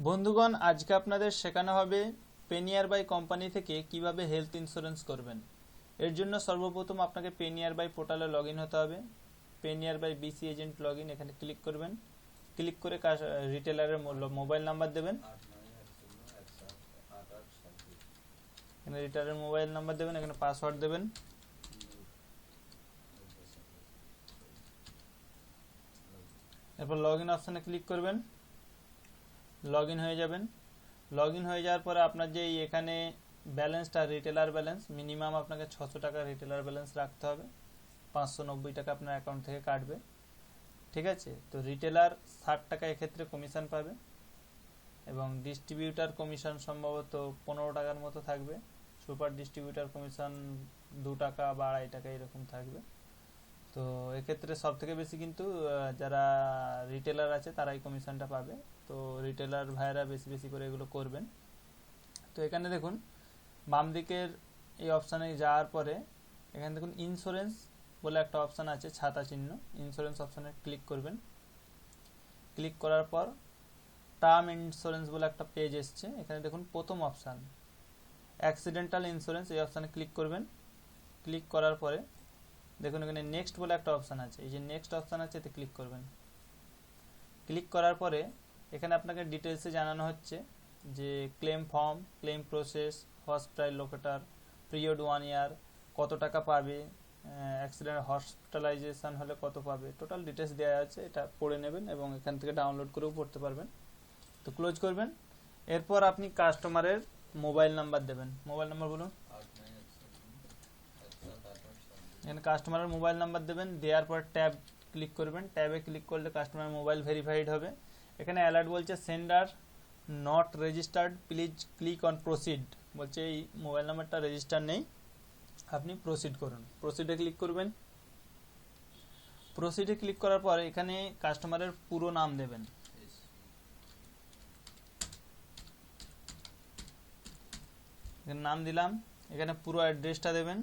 বন্ধুগণ, আজকে আপনাদের শেখানো হবে পেনিয়ার বাই কোম্পানি থেকে কিভাবে হেলথ ইন্স্যুরেন্স করবেন। এর জন্য সর্বপ্রথম আপনাকে পেনিয়ার বাই পোর্টালে লগ ইন হতে হবে। PayNearby BC agent log in, এখানে ক্লিক করবেন। ক্লিক করে রিটেলারের মোবাইল নাম্বার দেবেন। এখানে রিটেলারের মোবাইল নাম্বার দেবেন, এখানে পাসওয়ার্ড দেবেন। এরপর লগ ইন অপশানে ক্লিক করবেন, লগ ইন হয়ে যাবেন। লগ ইন হয়ে যাওয়ার পরে আপনার যে এখানে ব্যালেন্সটা রিটেলার ব্যালেন্স, মিনিমাম আপনাকে 600 টাকা রিটেলার ব্যালেন্স রাখতে হবে। 590 টাকা আপনার অ্যাকাউন্ট থেকে কাটবে, ঠিক আছে। তো রিটেলার 60 টাকা এক্ষেত্রে কমিশন পাবে এবং ডিস্ট্রিবিউটার কমিশন সম্ভবত 15 টাকার মতো থাকবে। সুপার ডিস্ট্রিবিউটার কমিশন 2 টাকা বা 2.5 টাকা এরকম থাকবে। তো এক্ষেত্রে সব থেকে বেশি কিন্তু যারা রিটেলার আছে তারাই কমিশনটা পাবে। তো রিটেলার ভাইরা বেশি বেশি করে এগুলো করবেন। তো এখানে দেখুন বাম দিকের এই অপশানে যাওয়ার পরে এখানে দেখুন ইন্স্যুরেন্স বলে একটা অপশান আছে, ছাতা চিহ্ন। ইন্স্যুরেন্স অপশানে ক্লিক করবেন। ক্লিক করার পর টার্ম ইন্স্যুরেন্স বলে একটা পেজ এসছে। এখানে দেখুন প্রথম অপশান অ্যাক্সিডেন্টাল ইন্স্যুরেন্স, এই অপশানে ক্লিক করবেন। ক্লিক করার পরে দেখুন এখানে নেক্সট বলে একটা অপশান আছে, এই যে নেক্সট অপশান আছে এতে ক্লিক করবেন। ক্লিক করার পরে এখানে আপনাকে ডিটেলসে জানানো হচ্ছে যে claim form, claim process, hospital locator, period 1 ইয়ার, কত টাকা পাবে, অ্যাক্সিডেন্ট হসপিটালাইজেশন হলে কত পাবে, টোটাল ডিটেলস দেওয়া আছে। এটা পড়ে নেবেন এবং এখান থেকে ডাউনলোড করেও পড়তে পারবেন। তো ক্লোজ করবেন। এরপর আপনি কাস্টমারের মোবাইল নাম্বার দেবেন। মোবাইল নাম্বার বলুন। এখানে কাস্টমারের মোবাইল নাম্বার দেবেন, দেওয়ার পর ট্যাব ক্লিক করবেন। ট্যাবে ক্লিক করলে কাস্টমার মোবাইল ভেরিফাইড হবে। এখানে অ্যালার্ট বলছে sender not registered, please click on proceed, বলছে এই মোবাইল নাম্বারটা রেজিস্টার নেই, আপনি প্রসিড করুন। প্রসিডে ক্লিক করবেন। প্রসিডে ক্লিক করার পর এখানে কাস্টমারের পুরো নাম দেবেন। এখানে নাম দিলাম, এখানে পুরো অ্যাড্রেসটা দেবেন।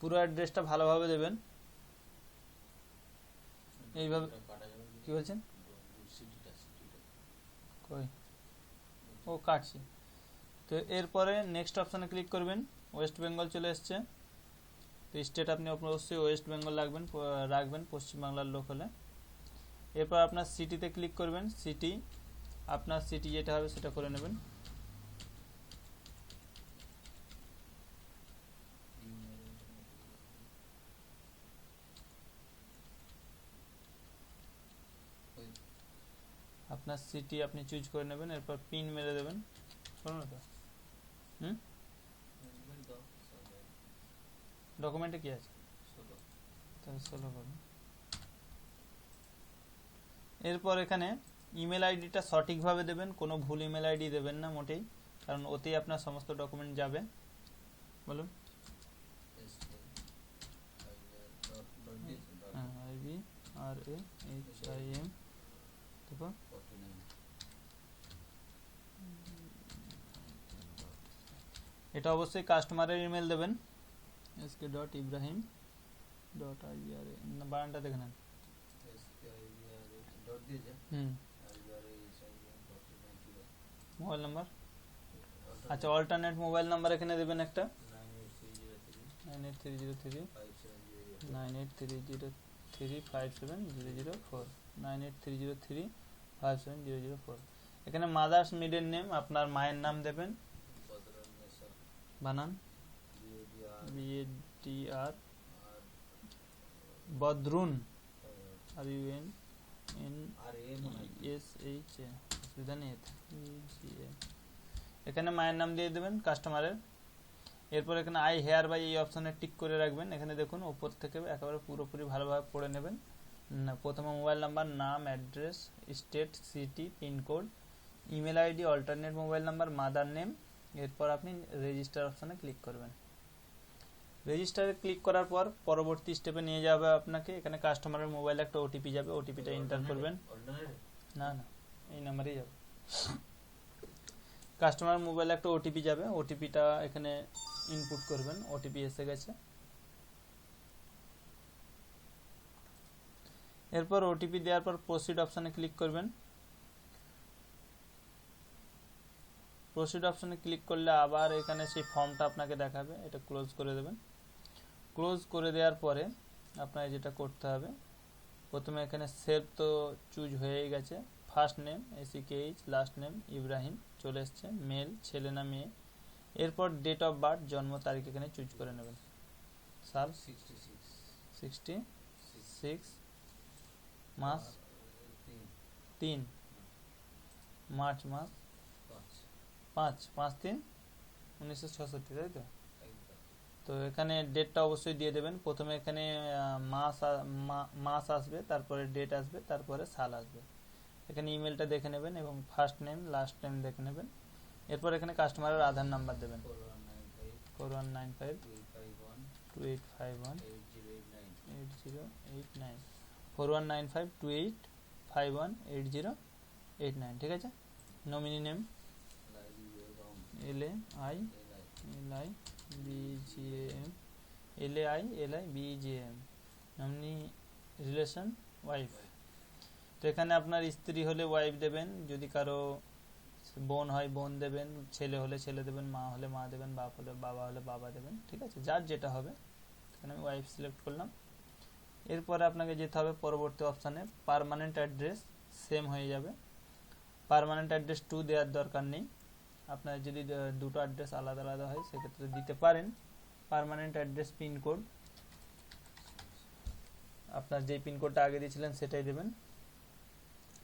পুরো অ্যাড্রেসটা ভালোভাবে দেবেন। এইভাবে কি বলছেন? কই ও কাটছি। তো এরপরে নেক্সট অপশানে ক্লিক করবেন। ওয়েস্ট বেঙ্গল চলে এসছে। তো স্টেট আপনি অবশ্যই ওয়েস্ট বেঙ্গল রাখবেন পশ্চিমবাংলার লোক হলে। এরপর আপনার সিটিতে ক্লিক করবেন। সিটি, আপনার সিটি যেটা হবে সেটা করে নেবেন। আপনার সিটি আপনি চুজ করে নেবেন। এরপর পিন মেরে দেবেন। শোনো না তো, ডকুমেন্টে কি আছে? তাহলে 16 করুন। এরপর এখানে ইমেল আইডিটা সঠিকভাবে দেবেন, কোনো ভুল ইমেল আইডি দেবেন না মোটেই, কারণ ওতেই আপনার সমস্ত ডকুমেন্ট যাবে। বলুন। IBRAHIM, দেখো এটা অবশ্যই কাস্টমারের ইমেল দেবেন। sk.ibrahim.ibra, বানানটা দেখে নেন। মোবাইল নাম্বার, আচ্ছা অল্টারনেট মোবাইল নাম্বার এখানে দেবেন একটা, 9830357004, 9830357004। এখানে মাদার্স মিডল নেম, আপনার মায়ের নাম দেবেন। বানান BADR, বদরুন RUNNSH, অসুবিধা নেই। এখানে মায়ের নাম দিয়ে দেবেন কাস্টমারের। এরপর এখানে আই হেয়ার বাই এই অপশানে টিক করে রাখবেন। এখানে দেখুন ওপর থেকে একেবারে পুরোপুরি ভালোভাবে পড়ে নেবেন। প্রথমে মোবাইল নাম্বার, নাম, address, state, city, pincode, email ID, alternate mobile number, mother name. এরপর আপনি রেজিস্টার অপশানে ক্লিক করবেন। রেজিস্টারে ক্লিক করার পর পরবর্তী স্টেপে নিয়ে যাবে আপনাকে। এখানে কাস্টমারের মোবাইলে একটা ওটিপি যাবে, ওটিপিটা এন্টার করবেন। না না, এই নাম্বারেই যাবে। কাস্টমার মোবাইলে একটা ওটিপি যাবে, ওটিপিটা এখানে ইনপুট করবেন। ওটিপি এসে গেছে। এরপর ওটিপি দেওয়ার পর প্রসিড অপশানে ক্লিক করবেন। প্রসিড অপশানে ক্লিক করলে আবার এখানে সেই ফর্মটা আপনাকে দেখাবে, এটা ক্লোজ করে দেবেন। ক্লোজ করে দেওয়ার পরে আপনার যেটা করতে হবে, প্রথমে এখানে সেভ তো চুজ হয়েই গেছে, first name SEKH, last name Ibrahim চলে এসছে, মেল ছেলে না মেয়ে। এরপর ডেট অফ বার্থ জন্ম তারিখ এখানে চুজ করে নেবেন। সাল 66, মাস 3, মার্চ মাস 5/3/1966, তাই তো? তো এখানে ডেটটা অবশ্যই দিয়ে দেবেন। প্রথমে এখানে মাস আসবে, তারপরে ডেট আসবে, তারপরে সাল আসবে। এখানে ইমেলটা দেখে নেবেন এবং ফার্স্ট নেম লাস্ট নেম দেখে নেবেন। এরপর এখানে কাস্টমারের আধার নাম্বার দেবেন, 419528518089, 419528518089, ঠিক আছে। Nominee name LAIBGM, nominee relation wife. তো এখানে আপনার স্ত্রী হলে ওয়াইফ দেবেন, যদি কারো বোন হয় বোন দেবেন, ছেলে হলে ছেলে দেবেন, মা হলে মা দেবেন, বাপ হলে বাবা হলে বাবা দেবেন, ঠিক আছে, যার যেটা হবে। এখানে আমি ওয়াইফ সিলেক্ট করলাম। এরপরে আপনাকে যেতে হবে পরবর্তী অপশানে, পার্মানেন্ট অ্যাড্রেস সেম হয়ে যাবে। পার্মানেন্ট অ্যাড্রেস 2 দেওয়ার দরকার নেই। আপনার যদি দুটো অ্যাড্রেস আলাদা আলাদা হয় সেক্ষেত্রে দিতে পারেন। পার্মানেন্ট অ্যাড্রেস পিনকোড, আপনার যে পিনকোডটা আগে দিয়েছিলেন সেটাই দেবেন,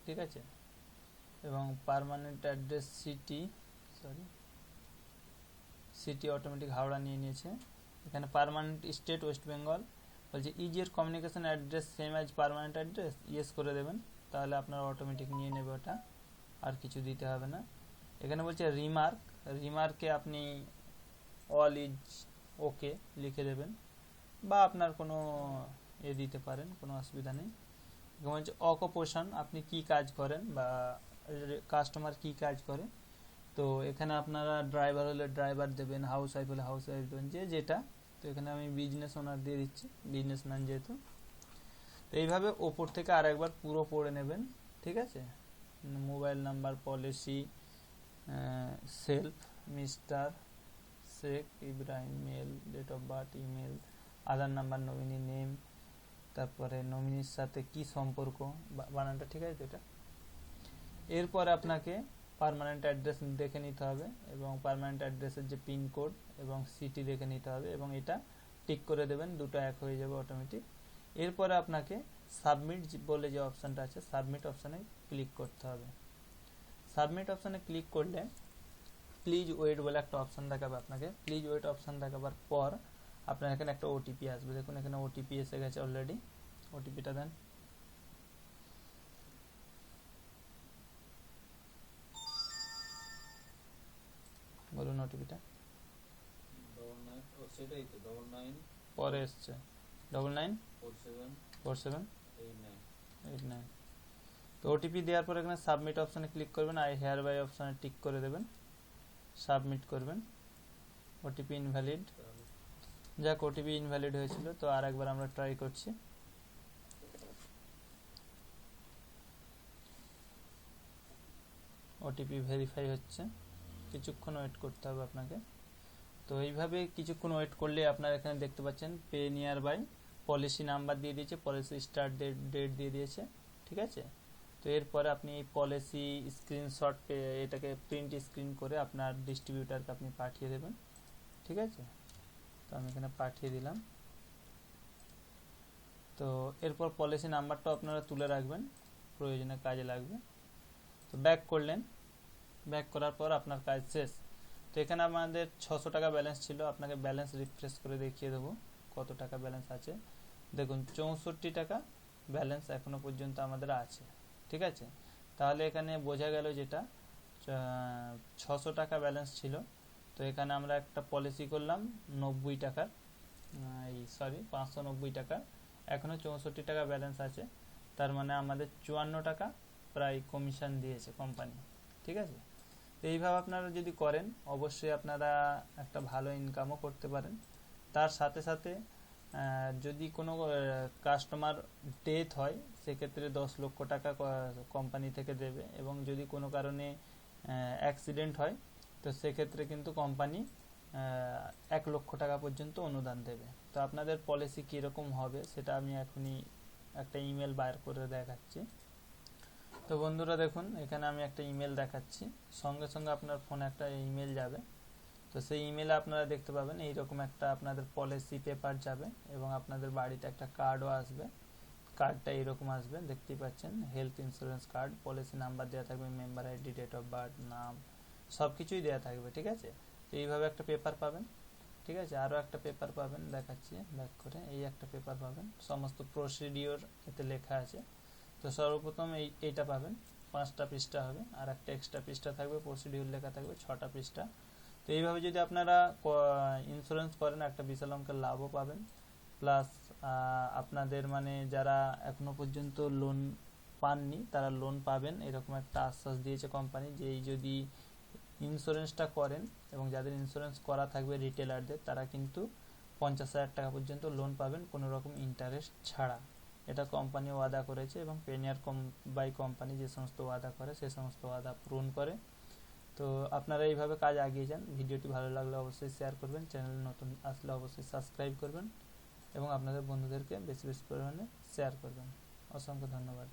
ঠিক আছে। এবং permanent address city automatic Howrah নিয়ে নিয়েছে। এখানে পার্মানেন্ট স্টেট ওয়েস্ট বেঙ্গল বলছে, is year communication address same as permanent address, yes করে দেবেন, তাহলে আপনার অটোমেটিক নিয়ে নেবে ওটা, আর কিছু দিতে হবে না। এখানে বলছে রিমার্কে আপনি অল ইজ ওকে লিখে দেবেন, বা আপনার কোনো দিতে পারেন, কোনো অসুবিধা নেই। এখানে বলছে অকুপেশন, আপনি কি কাজ করেন বা কাস্টমার কি কাজ করে। তো এখানে আপনারা ড্রাইভার হলে ড্রাইভার দেবেন, হাউস ওয়াইফ হলে হাউস ওয়াইফ দেবেন, যেটা। তো এখানে আমি বিজনেস ওনার দিয়ে দিচ্ছি, বিজনেসম্যান যেহেতু। তো এইভাবে ওপর থেকে আরেকবার পুরো পড়ে নেবেন, ঠিক আছে। Mobile number, policy, self mister Sheikh Ibrahim, male, date of birth, email, Aadhaar number, nominee name, তারপরে নমিনির সাথে কি সম্পর্ক, বানানটা ঠিক আছে এটা। এরপরে আপনাকে পার্মানেন্ট অ্যাড্রেস দেখে নিতে হবে, এবং পার্মানেন্ট অ্যাড্রেসের যে পিনকোড এবং সিটি দেখে নিতে হবে, এবং এটা টিক করে দেবেন, দুটো এক হয়ে যাবে অটোমেটিক। এরপরে আপনাকে সাবমিট বলে যে অপশানটা আছে, সাবমিট অপশানে ক্লিক করতে হবে। সাবমিট অপশানে ক্লিক করলে প্লিজ ওয়েট বলে একটা অপশান দেখাবে আপনাকে। প্লিজ ওয়েট অপশান দেখাবার পর আপনার এখানে একটা ওটিপি আসবে। দেখুন এখানে ওটিপি এসে গেছে অলরেডি, ওটিপিটা দেন। বলুন ওটিপিটা। পরে এসছে 99474789। তো ওটিপি দেওয়ার পর এখানে সাবমিট অপশানে ক্লিক করবেন, আই হেয়ার বাই অপশানে টিক করে দেবেন, সাবমিট করবেন। ওটিপি ইনভ্যালিড, যাক ওটিপি ইনভ্যালিড হয়েছিল, তো আর একবার আমরা ট্রাই করছি। ওটিপি ভেরিফাই হচ্ছে, কিছুক্ষণ ওয়েট করতে হবে আপনাকে। তো এইভাবে কিছুক্ষণ ওয়েট করলে আপনার এখানে দেখতে পাচ্ছেন PayNearby, policy number দিয়ে দিয়েছে, পলিসি স্টার্ট ডেট দিয়ে দিয়েছে, ঠিক আছে। তো এরপরে আপনি এই পলিসি স্ক্রিনশট এটাকে প্রিন্ট স্ক্রিন করে আপনার ডিস্ট্রিবিউটারকে আপনি পাঠিয়ে দেবেন, ঠিক আছে। তো আমি এখানে পাঠিয়ে দিলাম। তো এরপর পলিসি নাম্বারটা আপনারা তুলে রাখবেন, প্রয়োজনে কাজে লাগবে। তো ব্যাক করলেন, ব্যাক করার পর আপনার কাজ শেষ। তো এখানে আমাদের 600 টাকা ব্যালেন্স ছিল, আপনাকে ব্যালেন্স রিফ্রেশ করে দেখিয়ে দেবো কত টাকা ব্যালেন্স আছে। দেখুন 64 টাকা ব্যালেন্স এখনো পর্যন্ত আমাদের আছে, ঠিক আছে। তাহলে এখানে বোঝা গেল যেটা 600 টাকা ব্যালেন্স ছিল। তো এখানে আমরা একটা পলিসি করলাম 90 টাকার, 590 টাকা, এখনো 64 টাকা ব্যালেন্স আছে। তার মানে আমাদের 54 টাকা প্রায় কমিশন দিয়েছে কোম্পানি, ঠিক ঠিক আছে। তো এইভাবে আপনারা যদি করেন অবশ্যই আপনারা একটা ভালো ইনকামও করতে পারেন। তার সাথে সাথে যদি কোনো কাস্টমার ডেথ হয় সেক্ষেত্রে 10 লক্ষ টাকা কোম্পানি থেকে দেবে, এবং যদি কোনো কারণে অ্যাক্সিডেন্ট হয় তো সেক্ষেত্রে কিন্তু কোম্পানি 1 লক্ষ টাকা পর্যন্ত অনুদান দেবে। তো আপনাদের পলিসি কীরকম হবে সেটা আমি এখনই একটা ইমেল বাইর করে দেখাচ্ছি। তো বন্ধুরা দেখুন, এখানে আমি একটা ইমেল দেখাচ্ছি, সঙ্গে সঙ্গে আপনার ফোনে একটা ইমেল যাবে। তো সেই ইমেলে আপনারা দেখতে পাবেন এইরকম একটা আপনাদের পলিসি পেপার যাবে, এবং আপনাদের বাড়িতে একটা কার্ডও আসবে। কার্ডটা এরকম আসবে, দেখতেই পাচ্ছেন, health insurance card, policy number দেওয়া থাকবে, member ID, date of birth, নাম, সব কিছুই দেওয়া থাকবে, ঠিক আছে। তো এইভাবে একটা পেপার পাবেন, ঠিক আছে। আরও একটা পেপার পাবেন, দেখাচ্ছি ব্যাক করে, এই একটা পেপার পাবেন, সমস্ত প্রসিডিওর এতে লেখা আছে। তো সর্বপ্রথম এইটা পাবেন, 5টা পৃষ্ঠা হবে, আর একটা এক্সট্রা পৃষ্ঠা থাকবে, প্রসিডিওর লেখা থাকবে 6টা পৃষ্ঠা। তো এইভাবে যদি আপনারা ইন্স্যুরেন্স করেন একটা বিশাল অঙ্কের লাভও পাবেন, প্লাস আপনাদের মানে যারা এখনো পর্যন্ত লোন পাননি তারা লোন পাবেন, এরকম একটা আশ্বাস দিয়েছে কোম্পানি, যে এই যদি ইন্স্যুরেন্সটা করেন এবং যাদের ইন্স্যুরেন্স করা থাকবে রিটেলারদের, তারা কিন্তু 50,000 টাকা পর্যন্ত লোন পাবেন কোনো রকম ইন্টারেস্ট ছাড়া। এটা কোম্পানি ওয়াদা করেছে, এবং পেনিয়ার বাই কোম্পানি যে সমস্ত ওয়াদা করে সে সমস্ত ওয়াদা পূরণ করে। তো আপনারা এইভাবে কাজ এগিয়ে যান। ভিডিওটি ভালো লাগলে অবশ্যই শেয়ার করবেন, চ্যানেল নতুন আসলে অবশ্যই সাবস্ক্রাইব করবেন, এবং আপনাদের বন্ধুদেরকে বেশি বেশি পরিমাণে শেয়ার করবেন। অসংখ্য ধন্যবাদ।